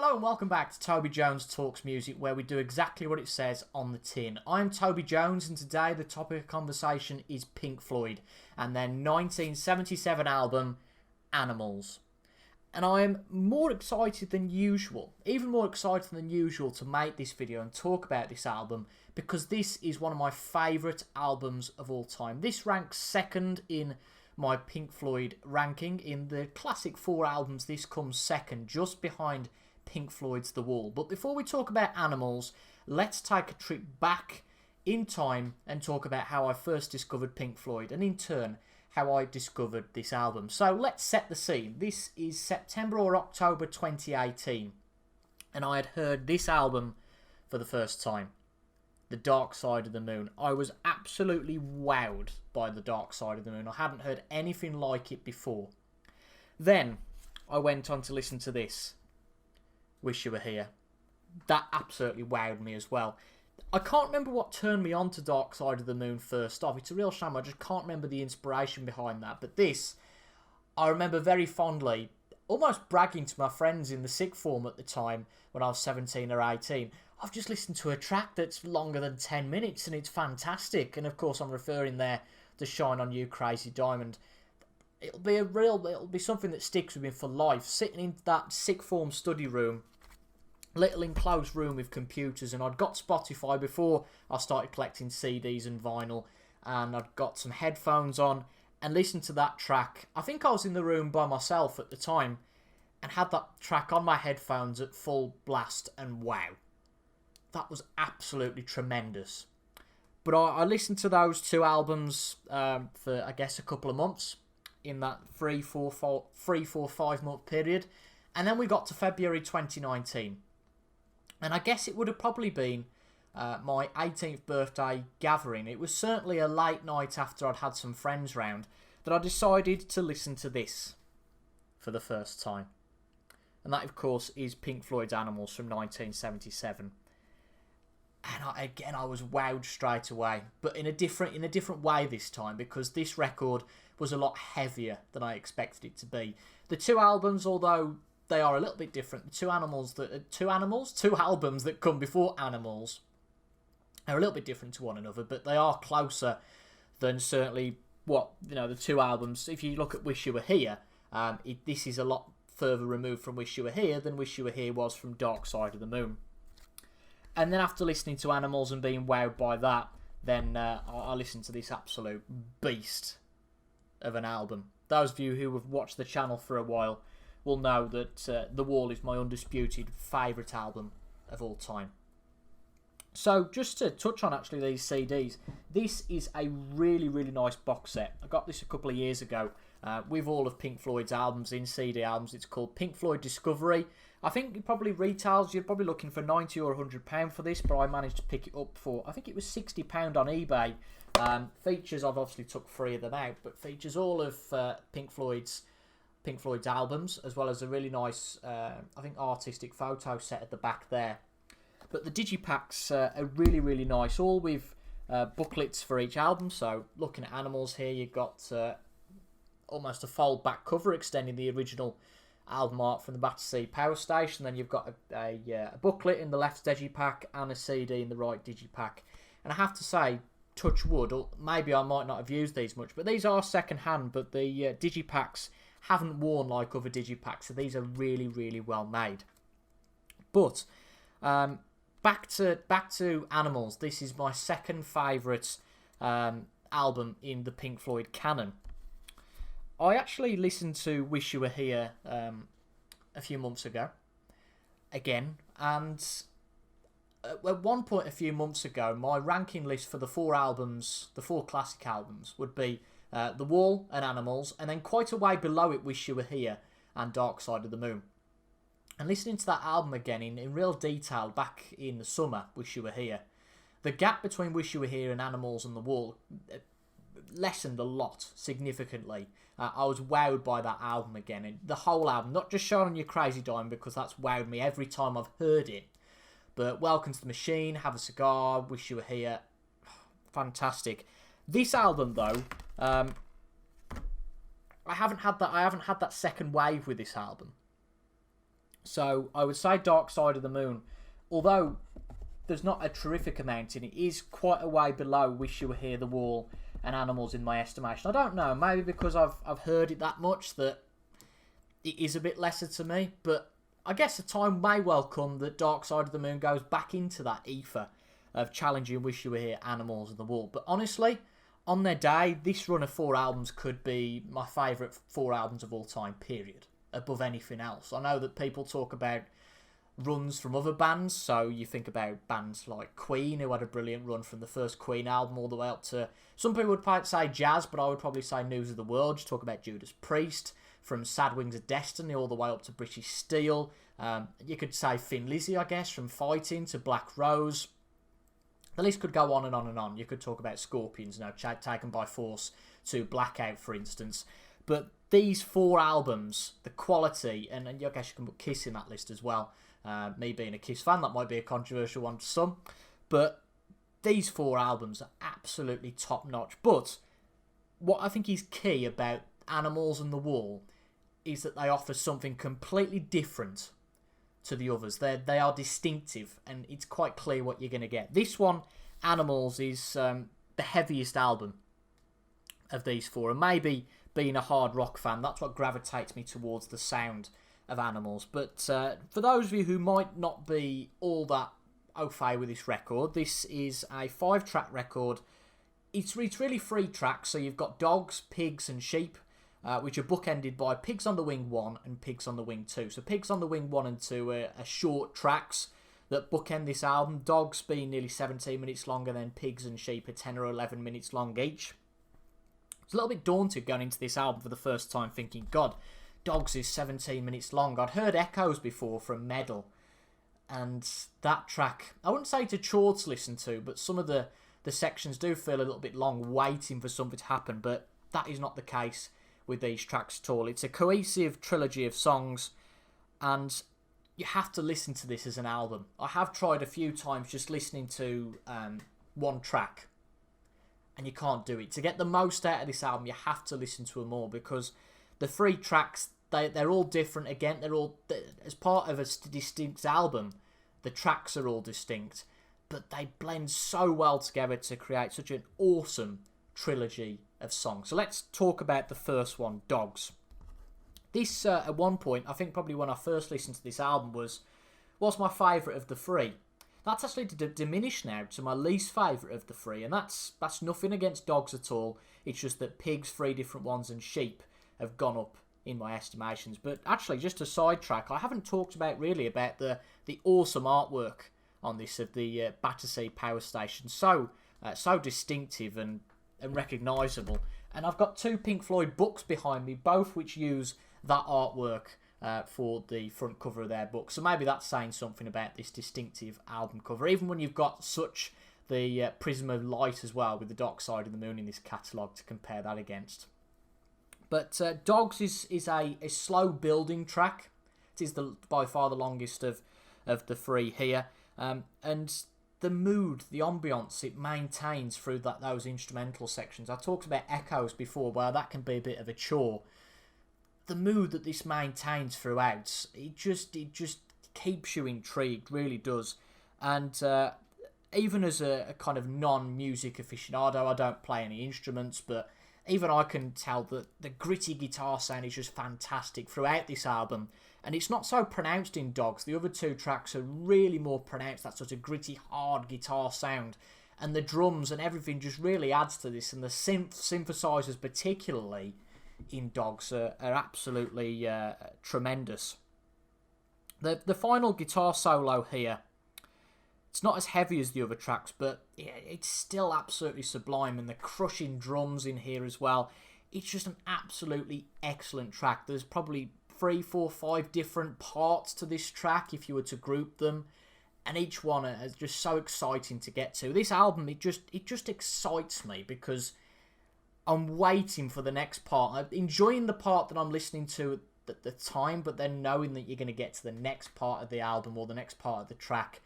Hello and welcome back to Toby Jones Talks Music, where we do exactly what it says on the tin. I'm Toby Jones, and today the topic of conversation is Pink Floyd and their 1977 album, Animals. And I am more excited than usual, even more excited than usual, to make this video and talk about this album, because this is one of my favourite albums of all time. This ranks second in my Pink Floyd ranking. In the classic 4 albums, this comes second, just behind Pink Floyd's The Wall. But before we talk about Animals, let's take a trip back in time and talk about how I first discovered Pink Floyd, and in turn how I discovered this album. So let's set the scene. This is September or October 2018, and I had heard this album for the first time, The Dark Side of the Moon. I was absolutely wowed by The Dark Side of the Moon. I hadn't heard anything like it before. Then I went on to listen to this, Wish You Were Here. That absolutely wowed me as well. I can't remember what turned me on to Dark Side of the Moon first off. It's a real shame, I just can't remember the inspiration behind that. But this, I remember very fondly, almost bragging to my friends in the sixth form at the time, when I was 17 or 18. I've just listened to a track that's longer than 10 minutes and it's fantastic. And of course I'm referring there to Shine On You, Crazy Diamond. It'll be something that sticks with me for life. Sitting in that sixth form study room, little enclosed room with computers, and I'd got Spotify before I started collecting CDs and vinyl, and I'd got some headphones on and listened to that track. I think I was in the room by myself at the time and had that track on my headphones at full blast, and wow, that was absolutely tremendous. But I listened to those 2 albums for I guess a couple of months in that 3-4-5 month period, and then we got to February 2019, and I guess it would have probably been my 18th birthday gathering. It was certainly a late night after I'd had some friends round that I decided to listen to this for the first time, and that of course is Pink Floyd's Animals from 1977. And I was wowed straight away, but in a different way this time, because this record was a lot heavier than I expected it to be. The 2 albums, although they are a little bit different, the two albums that come before Animals are a little bit different to one another, but they are closer than certainly the 2 albums. If you look at Wish You Were Here, this is a lot further removed from Wish You Were Here than Wish You Were Here was from Dark Side of the Moon. And then after listening to Animals and being wowed by that, then I listened to this absolute beast of an album. Those of you who have watched the channel for a while will know that The Wall is my undisputed favourite album of all time. So just to touch on actually these CDs, this is a really, really nice box set. I got this a couple of years ago with all of Pink Floyd's albums in CD albums. It's called Pink Floyd Discovery. I think it probably retails, you're probably looking for £90 or £100 for this, but I managed to pick it up for, I think it was £60 on eBay. Features, I've obviously took 3 of them out, but features all of Pink Floyd's albums, as well as a really nice, I think, artistic photo set at the back there. But the digipacks are really, really nice, all with booklets for each album. So looking at Animals here, you've got almost a fold back cover extending the original album art from the back to see Power Station. Then you've got a booklet in the left digipack and a CD in the right digipack. And I have to say, touch wood, or maybe I might not have used these much, but these are second hand, but the digipacks haven't worn like other digipacks, so these are really, really well made. But back to Animals. This is my second favourite album in the Pink Floyd canon. I actually listened to Wish You Were Here a few months ago again, and at one point a few months ago, my ranking list for the 4 albums, the 4 classic albums, would be The Wall and Animals, and then quite a way below it, Wish You Were Here and Dark Side of the Moon. And listening to that album again in real detail back in the summer, Wish You Were Here, the gap between Wish You Were Here and Animals and The Wall lessened a lot, significantly. I was wowed by that album again, and the whole album, not just Shine On You, Crazy Diamond, because that's wowed me every time I've heard it, but Welcome to the Machine, Have a Cigar, Wish You Were Here, fantastic. This album though, I haven't had that second wave with this album. So I would say Dark Side of the Moon, although there's not a terrific amount in it, is quite a way below Wish You Were Here, The Wall, and Animals in my estimation. I don't know, maybe because I've heard it that much that it is a bit lesser to me, but I guess the time may well come that Dark Side of the Moon goes back into that ether of challenging Wish You Were Here, Animals, and The Wall. But honestly, on their day, this run of 4 albums could be my favourite 4 albums of all time, period, above anything else. I know that people talk about runs from other bands, so you think about bands like Queen, who had a brilliant run from the first Queen album all the way up to, some people would probably say jazz, but I would probably say News of the World. Just talk about Judas Priest, from Sad Wings of Destiny all the way up to British Steel. You could say Thin Lizzy, I guess, from Fighting to Black Rose. The list could go on and on and on. You could talk about Scorpions, Taken by Force to Blackout, for instance. But these 4 albums, the quality, and I guess you can put Kiss in that list as well. Me being a Kiss fan, that might be a controversial one to some. But these 4 albums are absolutely top-notch. But what I think is key about Animals and The Wall is that they offer something completely different to the others. They are distinctive, and it's quite clear what you're going to get. This one, Animals, is the heaviest album of these 4, and maybe being a hard rock fan, that's what gravitates me towards the sound of Animals. But for those of you who might not be all that au fait with this record, this is a 5-track record. It's really 3 tracks, so you've got Dogs, Pigs and Sheep, which are bookended by Pigs on the Wing 1 and Pigs on the Wing 2. So Pigs on the Wing 1 and 2 are short tracks that bookend this album. Dogs being nearly 17 minutes longer than Pigs and Sheep are 10 or 11 minutes long each. It's a little bit daunting going into this album for the first time, thinking, God, Dogs is 17 minutes long. I'd heard Echoes before from Medal, and that track, I wouldn't say it's a chore to listen to, but some of the sections do feel a little bit long, waiting for something to happen, but that is not the case with these tracks at all. It's a cohesive trilogy of songs, and you have to listen to this as an album. I have tried a few times just listening to one track, and you can't do it. To get the most out of this album, you have to listen to them all, because the 3 tracks, they're all different. Again, they're all, as part of a distinct album, the tracks are all distinct, but they blend so well together to create such an awesome trilogy of songs. So let's talk about the first one, Dogs. This, at one point, I think probably when I first listened to this album, was my favourite of the 3. That's actually diminished now to my least favourite of the 3, and that's nothing against Dogs at all. It's just that Pigs, 3 different ones, and Sheep have gone up in my estimations. But actually, just a sidetrack, I haven't talked about the awesome artwork on this of the Battersea Power Station. So distinctive and recognisable. And I've got 2 Pink Floyd books behind me, both which use that artwork for the front cover of their book. So maybe that's saying something about this distinctive album cover, even when you've got such the prism of light as well, with the Dark Side of the Moon in this catalogue to compare that against. But Dogs is a slow building track. It is by far the longest of the 3 here. And the mood, the ambience it maintains through those instrumental sections. I talked about Echoes before, where that can be a bit of a chore. The mood that this maintains throughout, it just keeps you intrigued, really does. And even as a kind of non-music aficionado, I don't play any instruments, but even I can tell that the gritty guitar sound is just fantastic throughout this album. And it's not so pronounced in Dogs. The other 2 tracks are really more pronounced, that sort of gritty, hard guitar sound. And the drums and everything just really adds to this. And the synthesizers, particularly in Dogs, are absolutely tremendous. The final guitar solo here, it's not as heavy as the other tracks, but it's still absolutely sublime. And the crushing drums in here as well. It's just an absolutely excellent track. There's probably 3, 4, 5 different parts to this track if you were to group them, and each one is just so exciting to get to. This album, it just excites me because I'm waiting for the next part. I'm enjoying the part that I'm listening to at the time, but then knowing that you're going to get to the next part of the album or the next part of the track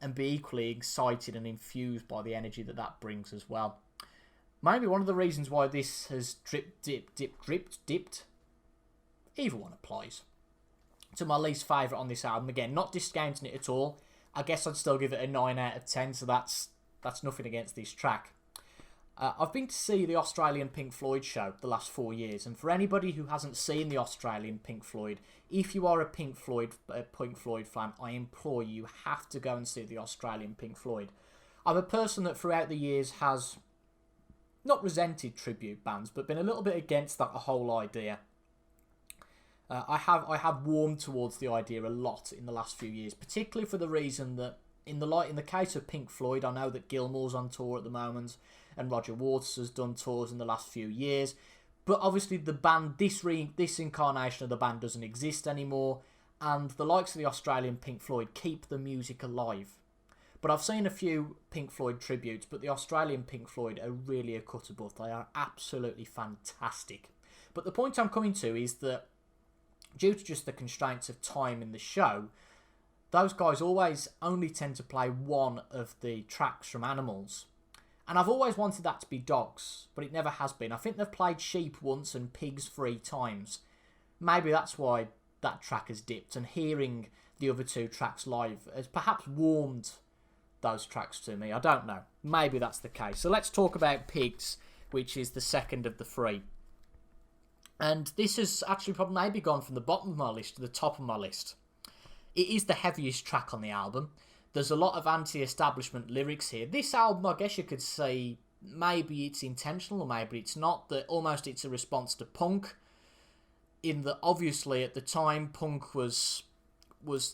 and be equally excited and infused by the energy that brings as well. Maybe one of the reasons why this has dipped, either one applies, to my least favourite on this album. Again, not discounting it at all. I guess I'd still give it a 9 out of 10, so that's nothing against this track. I've been to see the Australian Pink Floyd show the last 4 years, and for anybody who hasn't seen the Australian Pink Floyd, if you are a Pink Floyd fan, I implore you have to go and see the Australian Pink Floyd. I'm a person that throughout the years has not resented tribute bands, but been a little bit against that whole idea. I have warmed towards the idea a lot in the last few years, particularly for the reason that in the case of Pink Floyd, I know that Gilmour's on tour at the moment, and Roger Waters has done tours in the last few years. But obviously the band, this incarnation of the band doesn't exist anymore, and the likes of the Australian Pink Floyd keep the music alive. But I've seen a few Pink Floyd tributes, but the Australian Pink Floyd are really a cut above. They are absolutely fantastic. But the point I'm coming to is that due to just the constraints of time in the show, those guys always only tend to play one of the tracks from Animals. And I've always wanted that to be Dogs, but it never has been. I think they've played Sheep once and Pigs 3 times. Maybe that's why that track has dipped, and hearing the other 2 tracks live has perhaps warmed those tracks to me. I don't know. Maybe that's the case. So let's talk about Pigs, which is the second of the 3. And this has actually probably maybe gone from the bottom of my list to the top of my list. It is the heaviest track on the album. There's a lot of anti-establishment lyrics here. This album, I guess you could say, maybe it's intentional or maybe it's not, that almost it's a response to punk, in that obviously at the time punk was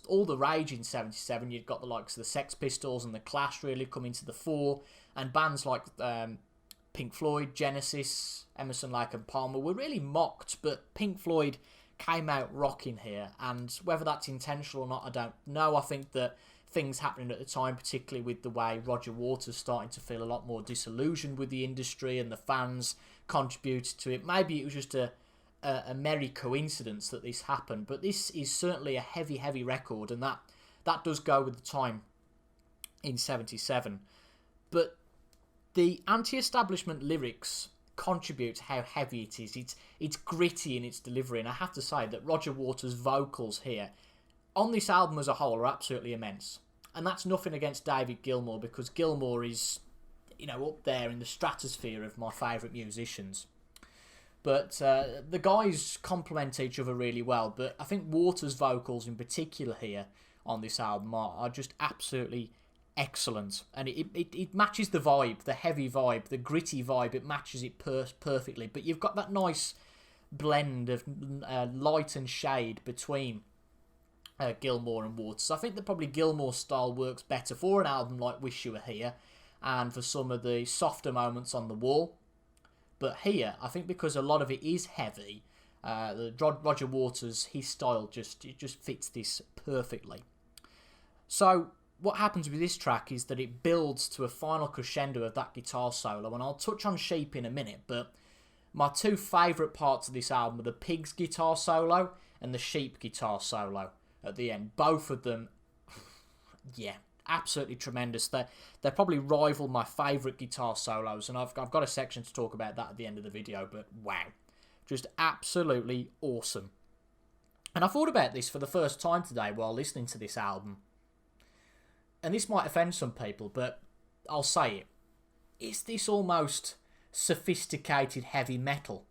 all the rage in 77. You'd got the likes of the Sex Pistols and the Clash really coming to the fore, and bands like Pink Floyd, Genesis, Emerson, Lake and Palmer were really mocked, but Pink Floyd came out rocking here, and whether that's intentional or not, I don't know. I think that things happening at the time, particularly with the way Roger Waters starting to feel a lot more disillusioned with the industry and the fans contributed to it. Maybe it was just a merry coincidence that this happened, but this is certainly a heavy record, and that does go with the time in 77. But the anti-establishment lyrics contribute to how heavy it is. It's gritty in its delivery, and I have to say that Roger Waters' vocals here on this album as a whole are absolutely immense. And that's nothing against David Gilmour, because Gilmour is, up there in the stratosphere of my favourite musicians. But the guys complement each other really well. But I think Waters' vocals in particular here on this album are just absolutely excellent. And it matches the vibe, the heavy vibe, the gritty vibe. It matches it perfectly. But you've got that nice blend of light and shade between Gilmour and Waters. I think that probably Gilmour's style works better for an album like Wish You Were Here, and for some of the softer moments on The Wall. But here, I think because a lot of it is heavy, Roger Waters, his style just fits this perfectly. So what happens with this track is that it builds to a final crescendo of that guitar solo, and I'll touch on Sheep in a minute, but my 2 favourite parts of this album are the Pigs guitar solo and the Sheep guitar solo at the end. Both of them, yeah, absolutely tremendous. They probably rival my favourite guitar solos, and I've got a section to talk about that at the end of the video, but wow, just absolutely awesome. And I thought about this for the first time today while listening to this album, and this might offend some people, but I'll say it. Is this almost sophisticated heavy metal?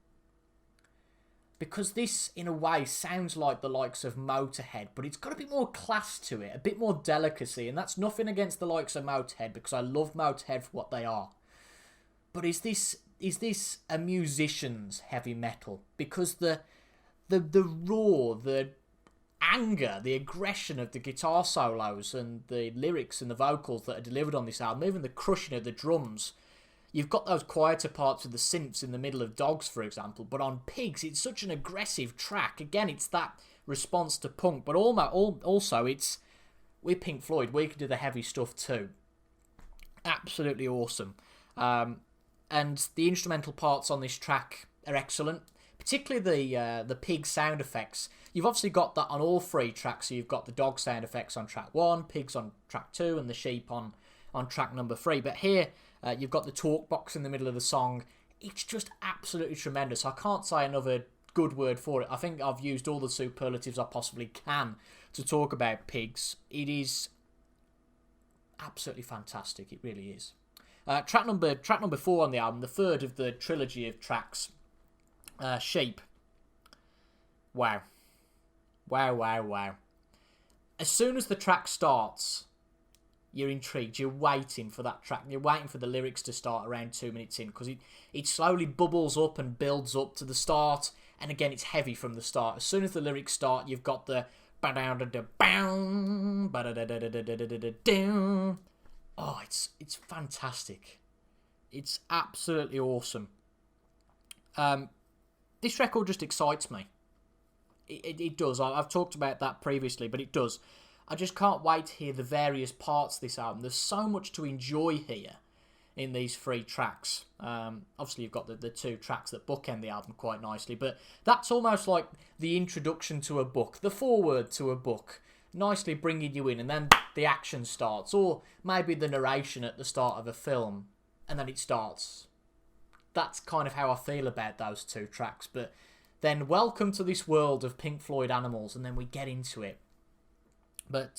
Because this, in a way, sounds like the likes of Motorhead, but it's got a bit more class to it, a bit more delicacy, and that's nothing against the likes of Motorhead, because I love Motorhead for what they are. But is this a musician's heavy metal? Because the raw, the anger, the aggression of the guitar solos and the lyrics and the vocals that are delivered on this album, even the crushing of the drums. You've got those quieter parts of the synths in the middle of Dogs, for example, but on Pigs, it's such an aggressive track. Again, it's that response to punk, but also it's, with Pink Floyd, we can do the heavy stuff too. Absolutely awesome. And the instrumental parts on this track are excellent, particularly the Pig sound effects. You've obviously got that on all 3 tracks, so you've got the dog sound effects on track 1, Pigs on track 2, and the Sheep on track number 3. But here, you've got the talk box in the middle of the song. It's just absolutely tremendous. I can't say another good word for it. I think I've used all the superlatives I possibly can to talk about Pigs. It is absolutely fantastic. It really is. Track number 4 on the album, the third of the trilogy of tracks, Sheep. Wow. Wow. As soon as the track starts, you're intrigued. You're waiting for that track. You're waiting for the lyrics to start around 2 minutes in, because it slowly bubbles up and builds up to the start. And again, it's heavy from the start. As soon as the lyrics start, you've got the... Oh, it's fantastic. It's absolutely awesome. This record just excites me. It does. I've talked about that previously, but it does. I just can't wait to hear the various parts of this album. There's so much to enjoy here in these 3 tracks. Obviously, you've got the 2 tracks that bookend the album quite nicely, but that's almost like the introduction to a book, the foreword to a book, nicely bringing you in, and then the action starts, or maybe the narration at the start of a film, and then it starts. That's kind of how I feel about those 2 tracks, but then welcome to this world of Pink Floyd Animals, and then we get into it. But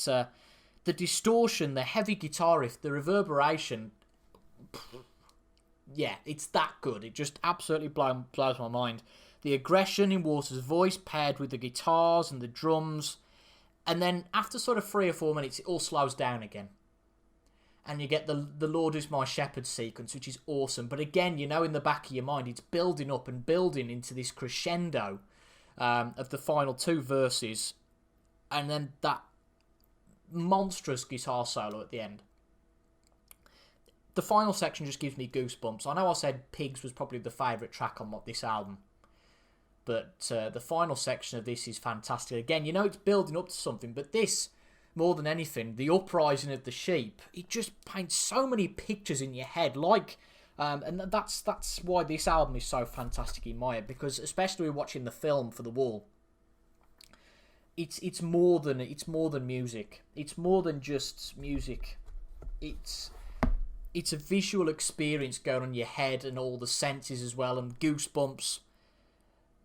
the distortion, the heavy guitar riff, the reverberation, yeah, it's that good. It just absolutely blows my mind. The aggression in Waters' voice paired with the guitars and the drums, and then after sort of 3 or 4 minutes, it all slows down again. And you get the Lord is my shepherd sequence, which is awesome. But again, you know in the back of your mind, it's building up and building into this crescendo of the final 2 verses. And then that monstrous guitar solo at the end. The final section just gives me goosebumps. I know I said Pigs was probably the favourite track on this album. But the final section of this is fantastic. Again, you know it's building up to something, but this... more than anything, the uprising of the sheep, it just paints so many pictures in your head, and that's why this album is so fantastic in my head, because especially watching the film for The Wall, it's more than music. It's more than just music. It's a visual experience going on in your head and all the senses as well, and goosebumps,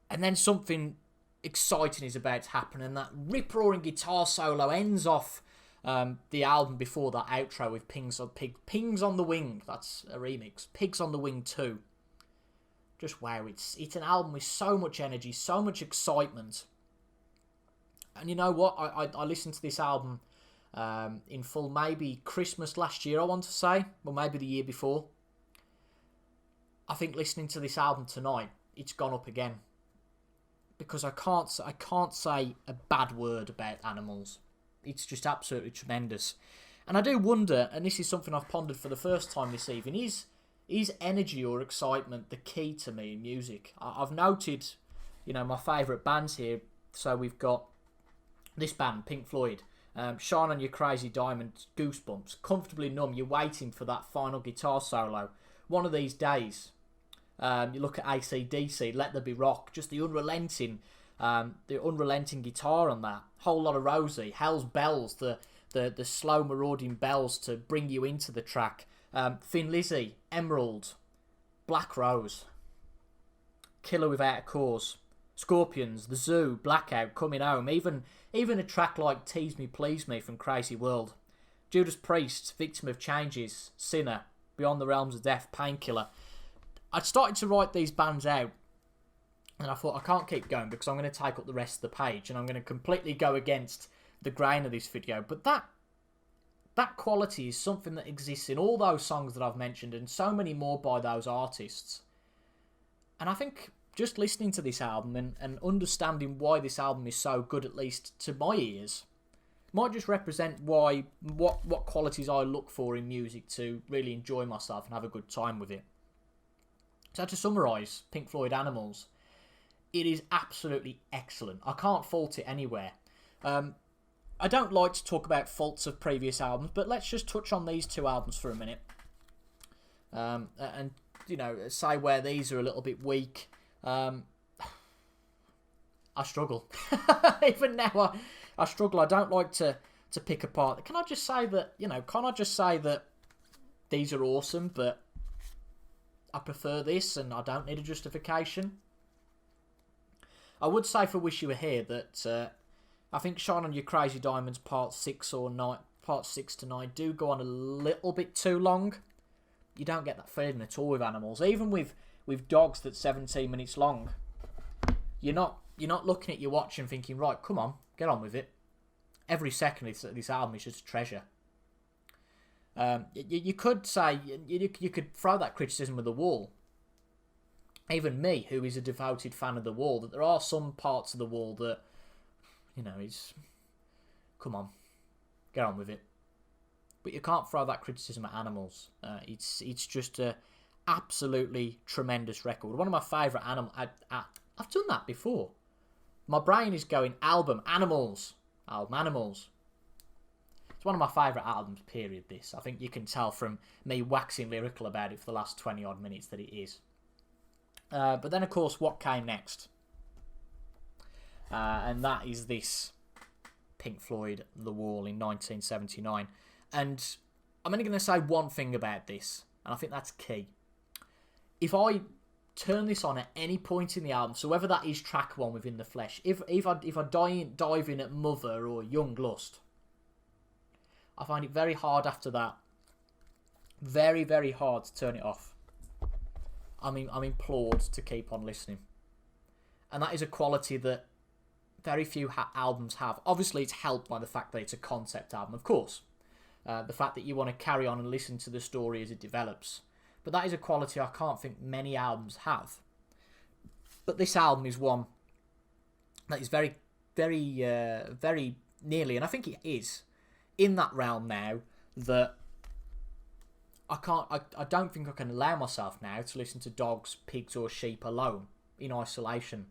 and then something exciting is about to happen, and that rip-roaring guitar solo ends off the album before that outro with Pings on the Wing. That's a remix. Pigs on the Wing 2. Just wow, it's an album with so much energy, so much excitement. And you know what? I listened to this album in full maybe Christmas last year, I want to say, or maybe the year before. I think listening to this album tonight, it's gone up again. Because I can't say a bad word about Animals. It's just absolutely tremendous. And I do wonder, and this is something I've pondered for the first time this evening, is energy or excitement the key to me in music? I've noted, my favourite bands here. So we've got this band, Pink Floyd, Shine on Your Crazy Diamond, Goosebumps, Comfortably Numb, you're waiting for that final guitar solo. One of these days... you look at AC/DC, Let There Be Rock, just the unrelenting guitar on that. Whole Lot of Rosie, Hell's Bells, the slow marauding bells to bring you into the track. Thin Lizzy, Emerald, Black Rose, Killer Without a Cause, Scorpions, The Zoo, Blackout, Coming Home, even a track like Tease Me, Please Me from Crazy World, Judas Priest, Victim of Changes, Sinner, Beyond the Realms of Death, Painkiller. I'd started to write these bands out, and I thought I can't keep going because I'm going to take up the rest of the page and I'm going to completely go against the grain of this video. But that quality is something that exists in all those songs that I've mentioned, and so many more by those artists. And I think just listening to this album and understanding why this album is so good, at least to my ears, might just represent what qualities I look for in music to really enjoy myself and have a good time with it. So to summarise Pink Floyd Animals, it is absolutely excellent. I can't fault it anywhere. I don't like to talk about faults of previous albums, but let's just touch on these 2 albums for a minute. And, say where these are a little bit weak. I struggle. Even now, I struggle. I don't like to pick apart. Can I just say that, these are awesome, but I prefer this and I don't need a justification? I would say for Wish You Were Here that I think Shine On Your Crazy Diamonds Part 6 to 9 do go on a little bit too long. You don't get that feeling at all with animals. Even with dogs that's 17 minutes long, you're not looking at your watch and thinking, right, come on, get on with it. Every second of this album is just a treasure. You could say, you could throw that criticism at the wall. Even me, who is a devoted fan of The Wall, that there are some parts of The Wall that, is, come on, get on with it. But you can't throw that criticism at Animals. It's just a absolutely tremendous record. One of my favourite I've done that before. My brain is going album Animals. It's one of my favourite albums, period, this. I think you can tell from me waxing lyrical about it for the last 20 odd minutes that it is. But then, of course, what came next? And that is this Pink Floyd, The Wall in 1979. And I'm only going to say one thing about this, and I think that's key. If I turn this on at any point in the album, so whether that is track 1 Within the Flesh, if I dive in at Mother or Young Lust, I find it very hard after that. Very, very hard to turn it off. I'm implored to keep on listening. And that is a quality that very few albums have. Obviously, it's helped by the fact that it's a concept album, of course. The fact that you want to carry on and listen to the story as it develops. But that is a quality I can't think many albums have. But this album is one that is very, very, very nearly, and I think it is, in that realm now that I don't think I can allow myself now to listen to Dogs, Pigs or Sheep alone in isolation.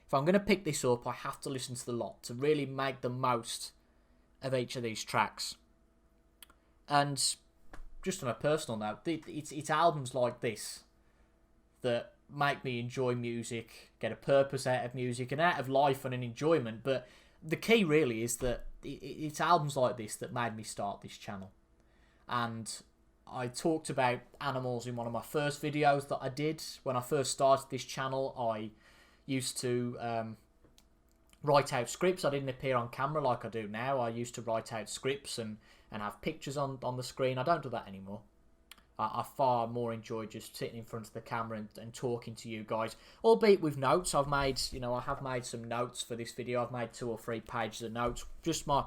If I'm going to pick this up, I have to listen to the lot to really make the most of each of these tracks. And just on a personal note, it's albums like this that make me enjoy music, get a purpose out of music and out of life and an enjoyment. But the key really is that it's albums like this that made me start this channel. And I talked about Animals in one of my first videos that I did. When I first started this channel, I used to write out scripts. I didn't appear on camera like I do now. I used to write out scripts and have pictures on the screen. I don't do that anymore. I far more enjoy just sitting in front of the camera and talking to you guys, albeit with notes. I have made some notes for this video. I've made 2 or 3 pages of notes, just my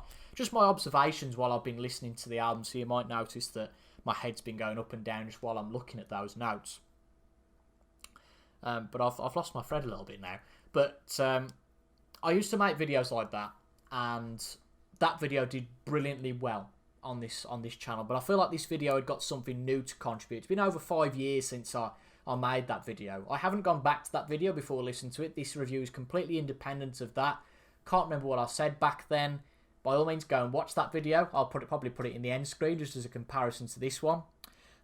observations while I've been listening to the album. So you might notice that my head's been going up and down just while I'm looking at those notes. But I've lost my thread a little bit now. But I used to make videos like that, and that video did brilliantly well on this channel. But I feel like this video had got something new to contribute. It's been over 5 years since I made that video. I haven't gone back to that video before listening to it. This review is completely independent of that. Can't remember what I said back then. By all means, go and watch that video. I'll probably put it in the end screen just as a comparison to this one.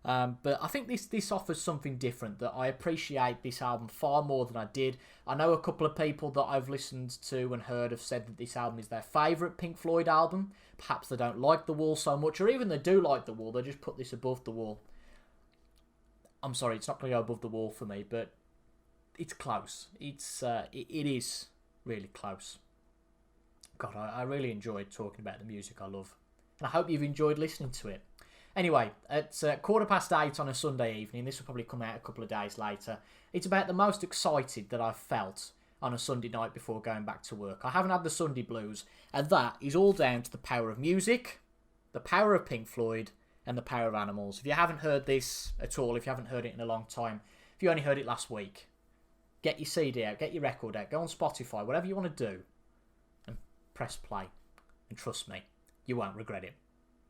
But I think this offers something different, that I appreciate this album far more than I did. I know a couple of people that I've listened to and heard have said that this album is their favourite Pink Floyd album. Perhaps they don't like The Wall so much, or even they do like The Wall, they just put this above The Wall. I'm sorry, it's not going to go above The Wall for me, but it's close. It is really close. God, I really enjoyed talking about the music I love. And I hope you've enjoyed listening to it. Anyway, it's 8:15 on a Sunday evening. This will probably come out a couple of days later. It's about the most excited that I've felt on a Sunday night before going back to work. I haven't had the Sunday blues, and that is all down to the power of music, the power of Pink Floyd, and the power of Animals. If you haven't heard this at all, if you haven't heard it in a long time, if you only heard it last week, get your CD out, get your record out, go on Spotify, whatever you want to do, and press play. And trust me, you won't regret it.